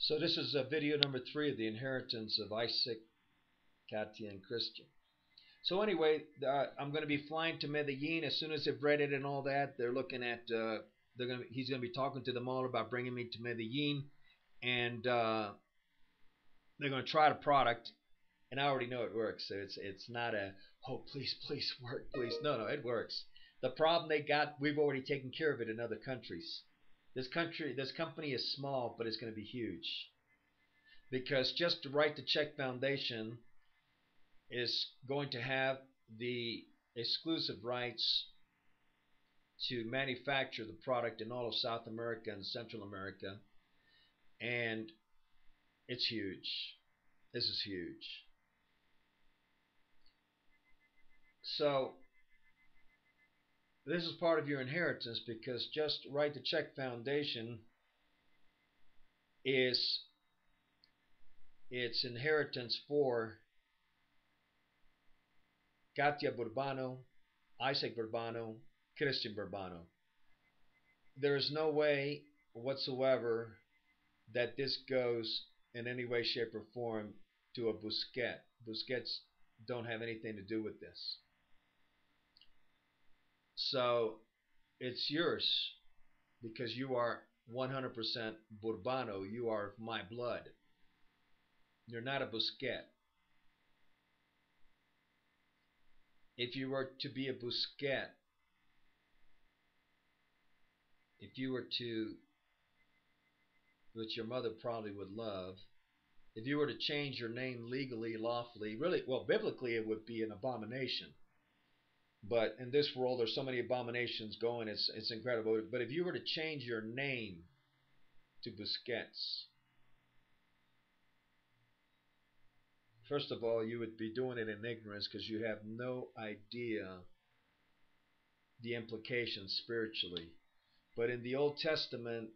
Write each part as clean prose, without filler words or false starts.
So this is video number 3 of the inheritance of Isaac, Kattia, and Kristtian. So anyway, I'm going to be flying to Medellin as soon as they've read it and all that. They're looking at he's going to be talking to them all about bringing me to Medellin, and they're going to try the product. And I already know it works. So it's not a oh please work please. No, it works. The problem they got, we've already taken care of it in other countries. This company is small, but it's going to be huge because just to write the check foundation is going to have the exclusive rights to manufacture the product in all of South America and Central America, and it's huge. This is huge. So this is part of your inheritance because just write the check foundation is its inheritance for Kattia Burbano, Isaak Burbano, Kristtian Burbano. There is no way whatsoever that this goes in any way, shape, or form to a Busquet. Busquets don't have anything to do with this. So it's yours because you are 100% Burbano. You are of my blood. You're not a Busquet. If you were to be a Busquet, if you were to, which your mother probably would love, if you were to change your name legally, lawfully, really, well, biblically, it would be an abomination. But in this world, there's so many abominations going, it's incredible. But if you were to change your name to Busquets, first of all, you would be doing it in ignorance because you have no idea the implications spiritually. But in the Old Testament,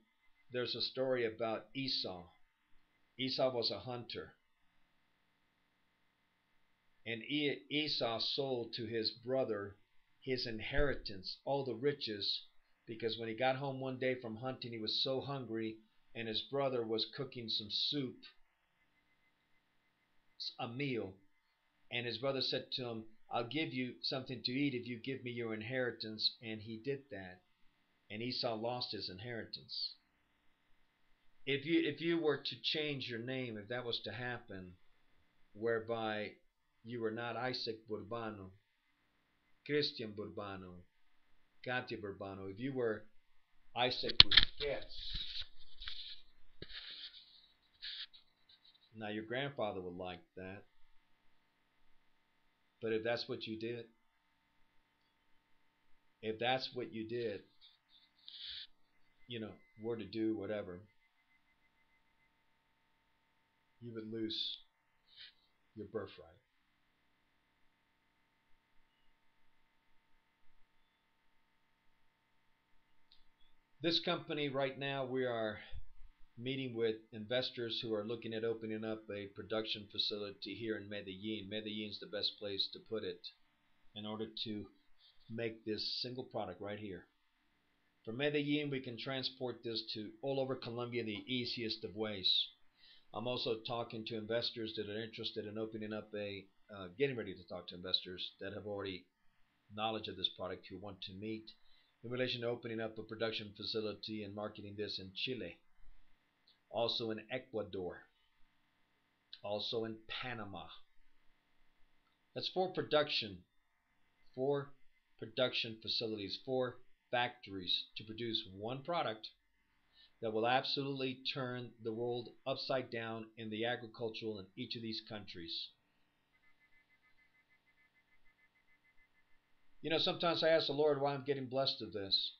there's a story about Esau. Esau was a hunter. And Esau sold to his brother his inheritance, all the riches, because when he got home one day from hunting, he was so hungry, and his brother was cooking some soup, a meal. And his brother said to him, I'll give you something to eat if you give me your inheritance. And he did that. And Esau lost his inheritance. If you were to change your name, if that was to happen, whereby you were not Isaac Burbano, Kristtian Burbano, Kattia Burbano, if you were Isaac Busquets, now your grandfather would like that. But if that's what you did, were to do whatever, you would lose your birthright. This company right now, we are meeting with investors who are looking at opening up a production facility here in Medellin. Medellin's the best place to put it in order to make this single product right here. From Medellin, we can transport this to all over Colombia the easiest of ways. I'm also talking to investors that are interested in opening up getting ready to talk to investors that have already knowledge of this product who want to meet in relation to opening up a production facility and marketing this in Chile, also in Ecuador, also in Panama. That's four production facilities, four factories to produce one product that will absolutely turn the world upside down in the agricultural in each of these countries. Sometimes I ask the Lord why I'm getting blessed of this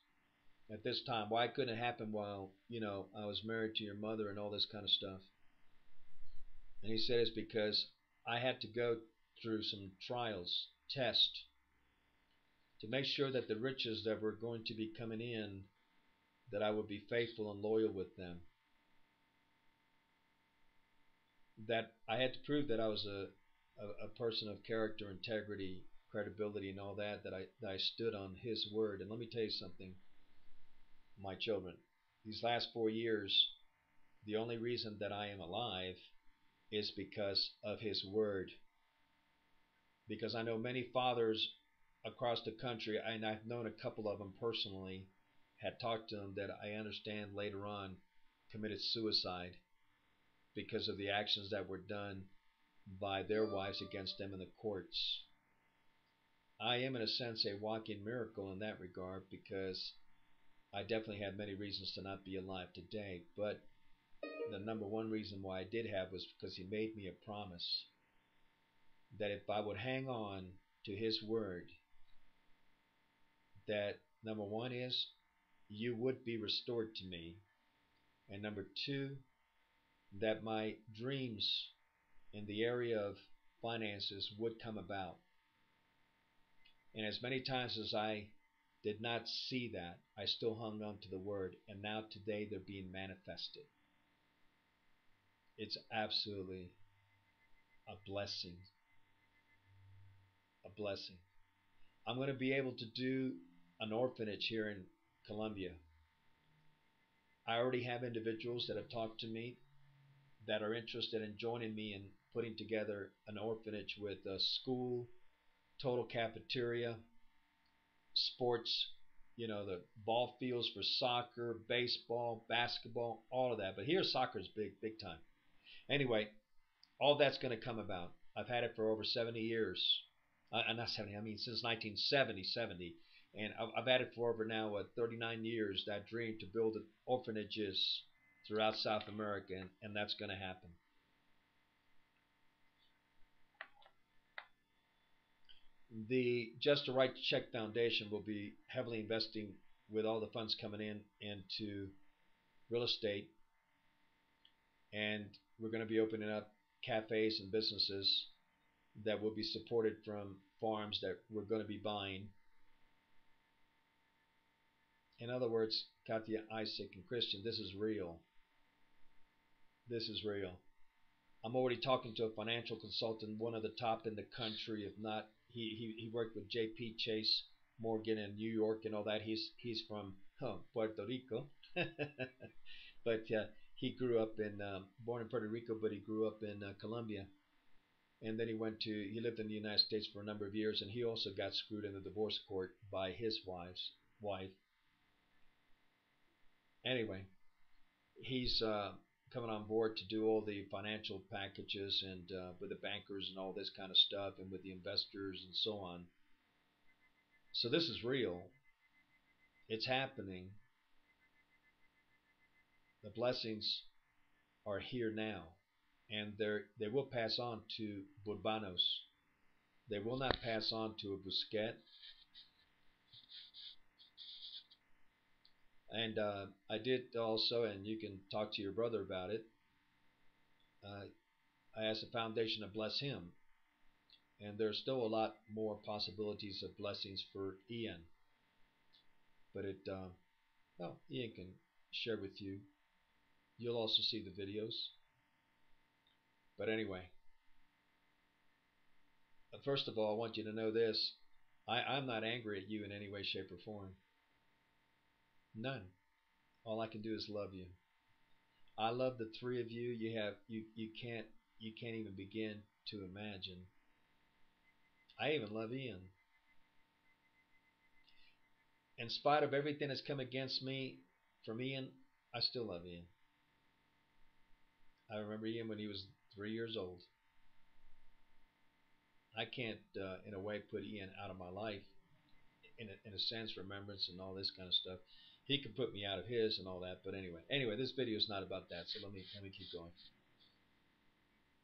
at this time. Why couldn't it happen while, I was married to your mother and all this kind of stuff? And he said it's because I had to go through some trials, tests, to make sure that the riches that were going to be coming in, that I would be faithful and loyal with them. That I had to prove that I was a person of character, integrity, credibility, and all that, that I stood on his word. And let me tell you something, my children, these last 4 years, The only reason that I am alive is because of His Word. Because I know many fathers across the country, and I've known a couple of them personally, had talked to them that I understand later on committed suicide because of the actions that were done by their wives against them in the courts. I am, in a sense, a walking miracle in that regard because I definitely had many reasons to not be alive today. But the number one reason why I did have was because He made me a promise that if I would hang on to His Word, that number one is you would be restored to me, and number two, that my dreams in the area of finances would come about. And as many times as I did not see that, I still hung on to the Word, and now today they're being manifested. It's absolutely a blessing. A blessing. I'm going to be able to do an orphanage here in Colombia. I already have individuals that have talked to me that are interested in joining me in putting together an orphanage with a school, total cafeteria, sports, the ball fields for soccer, baseball, basketball, all of that. But here soccer is big, big time. Anyway, all that's going to come about. I've had it for over 70 years. Not 70, I mean since 1970. And I've had it for over now 39 years, that dream to build orphanages throughout South America, and that's going to happen. The Just the Right Check Foundation will be heavily investing with all the funds coming in into real estate, and we're going to be opening up cafes and businesses that will be supported from farms that we're going to be buying. In other words, Kattia, Isaac, and Kristtian, this is real. This is real. I'm already talking to a financial consultant, one of the top in the country, if not. He worked with J.P. Chase Morgan in New York and all that. He's from Puerto Rico, but he grew up born in Puerto Rico, but he grew up in Colombia, and then he lived in the United States for a number of years, and he also got screwed in the divorce court by his wife. Anyway, he's coming on board to do all the financial packages and with the bankers and all this kind of stuff and with the investors and so on. So this is real. It's happening. The blessings are here now, and they will pass on to Burbanos. They will not pass on to a Busquet. And I did also, and you can talk to your brother about it. I asked the foundation to bless him, and there's still a lot more possibilities of blessings for Ian. But well, Ian can share with you. You'll also see the videos. But anyway, first of all, I want you to know this. I'm not angry at you in any way, shape, or form. None. All I can do is love you. I love the three of you. You can't even begin to imagine. I even love Ian. In spite of everything that's come against me from Ian, I still love Ian. I remember Ian when he was 3 years old. I can't, in a way, put Ian out of my life. In a sense, remembrance and all this kind of stuff. He can put me out of his and all that. But anyway, this video is not about that. So let me keep going.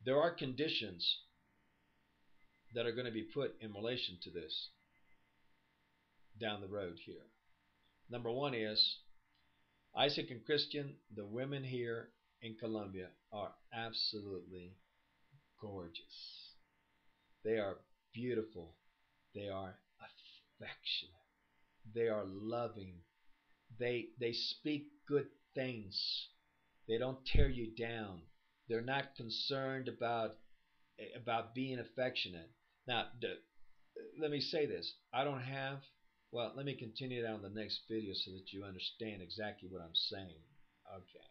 There are conditions that are going to be put in relation to this down the road here. Number one is Isaac and Kristtian. The women here in Colombia are absolutely gorgeous. They are beautiful. They are affectionate. They are loving. They speak good things. They don't tear you down. They're not concerned about being affectionate. Now, let me say this. I don't have. Well, let me continue down the next video so that you understand exactly what I'm saying. Okay.